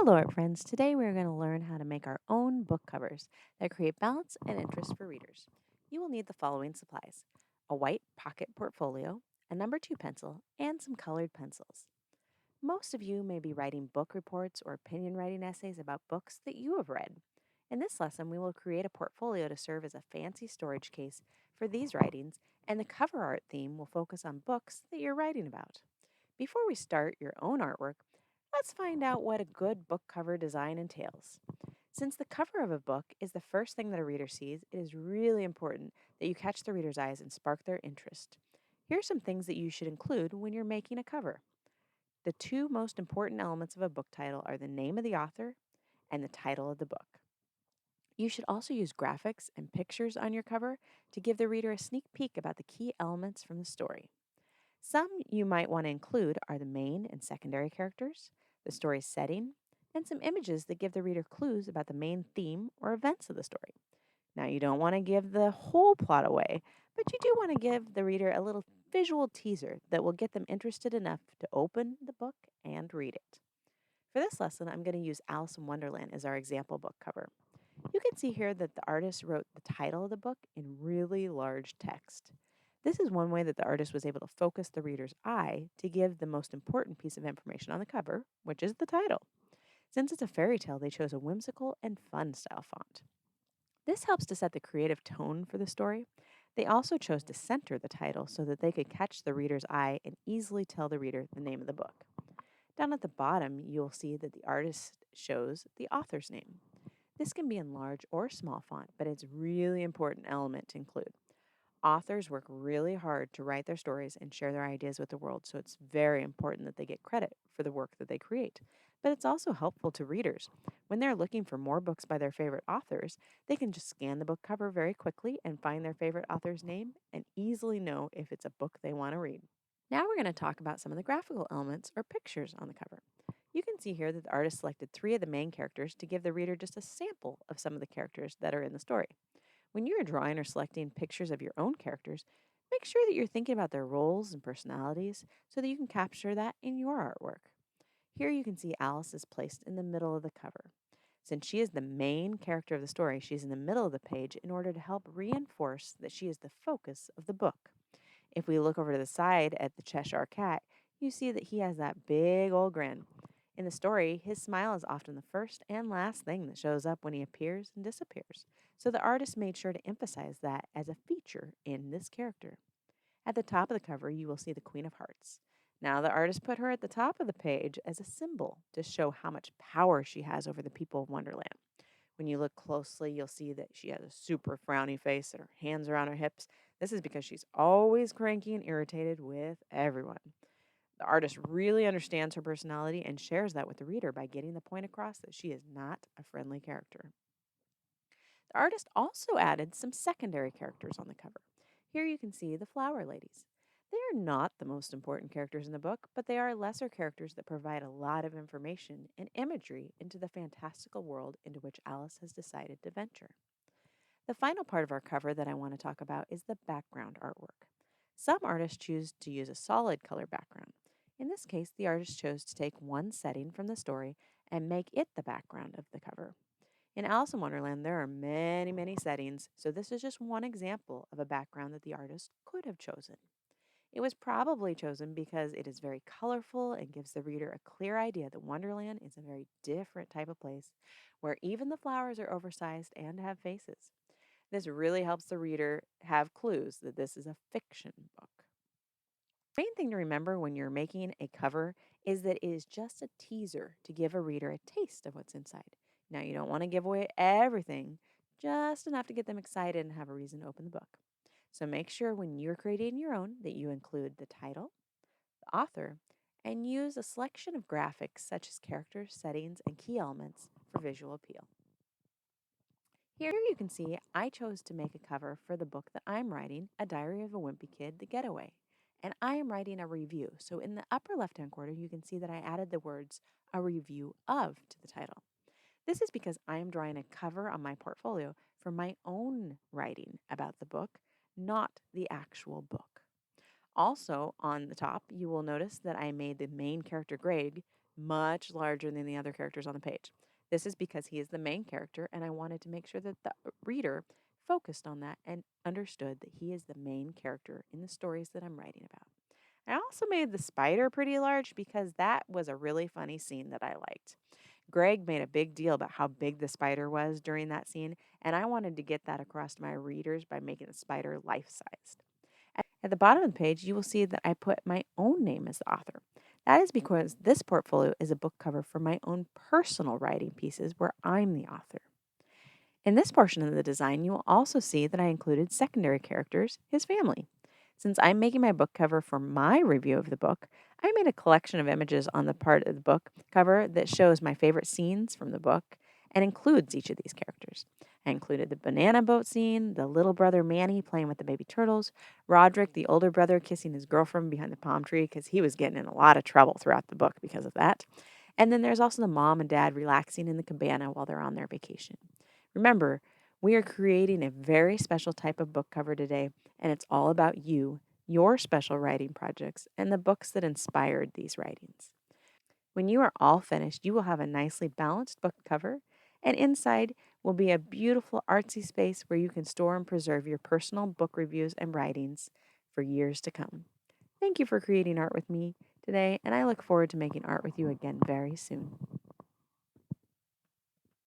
Hello, art friends. Today we are going to learn how to make our own book covers that create balance and interest for readers. You will need the following supplies: a white pocket portfolio, a number 2 pencil, and some colored pencils. Most of you may be writing book reports or opinion writing essays about books that you have read. In this lesson, we will create a portfolio to serve as a fancy storage case for these writings, and the cover art theme will focus on books that you're writing about. Before we start your own artwork, let's find out what a good book cover design entails. Since the cover of a book is the first thing that a reader sees, it is really important that you catch the reader's eyes and spark their interest. Here are some things that you should include when you're making a cover. The two most important elements of a book title are the name of the author and the title of the book. You should also use graphics and pictures on your cover to give the reader a sneak peek about the key elements from the story. Some you might want to include are the main and secondary characters, the story's setting, and some images that give the reader clues about the main theme or events of the story. Now, you don't want to give the whole plot away, but you do want to give the reader a little visual teaser that will get them interested enough to open the book and read it. For this lesson, I'm going to use Alice in Wonderland as our example book cover. You can see here that the artist wrote the title of the book in really large text. This is one way that the artist was able to focus the reader's eye to give the most important piece of information on the cover, which is the title. Since it's a fairy tale, they chose a whimsical and fun style font. This helps to set the creative tone for the story. They also chose to center the title so that they could catch the reader's eye and easily tell the reader the name of the book. Down at the bottom, you'll see that the artist shows the author's name. This can be in large or small font, but it's really important element to include. Authors work really hard to write their stories and share their ideas with the world, so it's very important that they get credit for the work that they create. But it's also helpful to readers. When they're looking for more books by their favorite authors, they can just scan the book cover very quickly and find their favorite author's name and easily know if it's a book they want to read. Now we're going to talk about some of the graphical elements or pictures on the cover. You can see here that the artist selected 3 of the main characters to give the reader just a sample of some of the characters that are in the story. When you're drawing or selecting pictures of your own characters, make sure that you're thinking about their roles and personalities so that you can capture that in your artwork. Here you can see Alice is placed in the middle of the cover. Since she is the main character of the story, she's in the middle of the page in order to help reinforce that she is the focus of the book. If we look over to the side at the Cheshire Cat, you see that he has that big old grin. In the story, his smile is often the first and last thing that shows up when he appears and disappears. So the artist made sure to emphasize that as a feature in this character. At the top of the cover, you will see the Queen of Hearts. Now, the artist put her at the top of the page as a symbol to show how much power she has over the people of Wonderland. When you look closely, you'll see that she has a super frowny face and her hands are on her hips. This is because she's always cranky and irritated with everyone. The artist really understands her personality and shares that with the reader by getting the point across that she is not a friendly character. The artist also added some secondary characters on the cover. Here you can see the flower ladies. They are not the most important characters in the book, but they are lesser characters that provide a lot of information and imagery into the fantastical world into which Alice has decided to venture. The final part of our cover that I want to talk about is the background artwork. Some artists choose to use a solid color background. In this case, the artist chose to take one setting from the story and make it the background of the cover. In Alice in Wonderland, there are many, many settings, so this is just one example of a background that the artist could have chosen. It was probably chosen because it is very colorful and gives the reader a clear idea that Wonderland is a very different type of place where even the flowers are oversized and have faces. This really helps the reader have clues that this is a fiction book. Main thing to remember when you're making a cover is that it is just a teaser to give a reader a taste of what's inside. Now, you don't want to give away everything, just enough to get them excited and have a reason to open the book. So make sure when you're creating your own that you include the title, the author, and use a selection of graphics such as characters, settings, and key elements for visual appeal. Here you can see I chose to make a cover for the book that I'm writing, A Diary of a Wimpy Kid, The Getaway. And I am writing a review. So in the upper left-hand corner, you can see that I added the words a review of to the title. This is because I am drawing a cover on my portfolio for my own writing about the book, not the actual book. Also, on the top, you will notice that I made the main character Greg much larger than the other characters on the page. This is because he is the main character, and I wanted to make sure that the reader focused on that and understood that he is the main character in the stories that I'm writing about. I also made the spider pretty large because that was a really funny scene that I liked. Greg made a big deal about how big the spider was during that scene, and I wanted to get that across to my readers by making the spider life sized. At the bottom of the page, you will see that I put my own name as the author. That is because this portfolio is a book cover for my own personal writing pieces where I'm the author. In this portion of the design, you will also see that I included secondary characters, his family. Since I'm making my book cover for my review of the book, I made a collection of images on the part of the book cover that shows my favorite scenes from the book and includes each of these characters. I included the banana boat scene, the little brother Manny playing with the baby turtles, Roderick, the older brother, kissing his girlfriend behind the palm tree because he was getting in a lot of trouble throughout the book because of that. And then there's also the mom and dad relaxing in the cabana while they're on their vacation. Remember, we are creating a very special type of book cover today, and it's all about you, your special writing projects, and the books that inspired these writings. When you are all finished, you will have a nicely balanced book cover, and inside will be a beautiful artsy space where you can store and preserve your personal book reviews and writings for years to come. Thank you for creating art with me today, and I look forward to making art with you again very soon.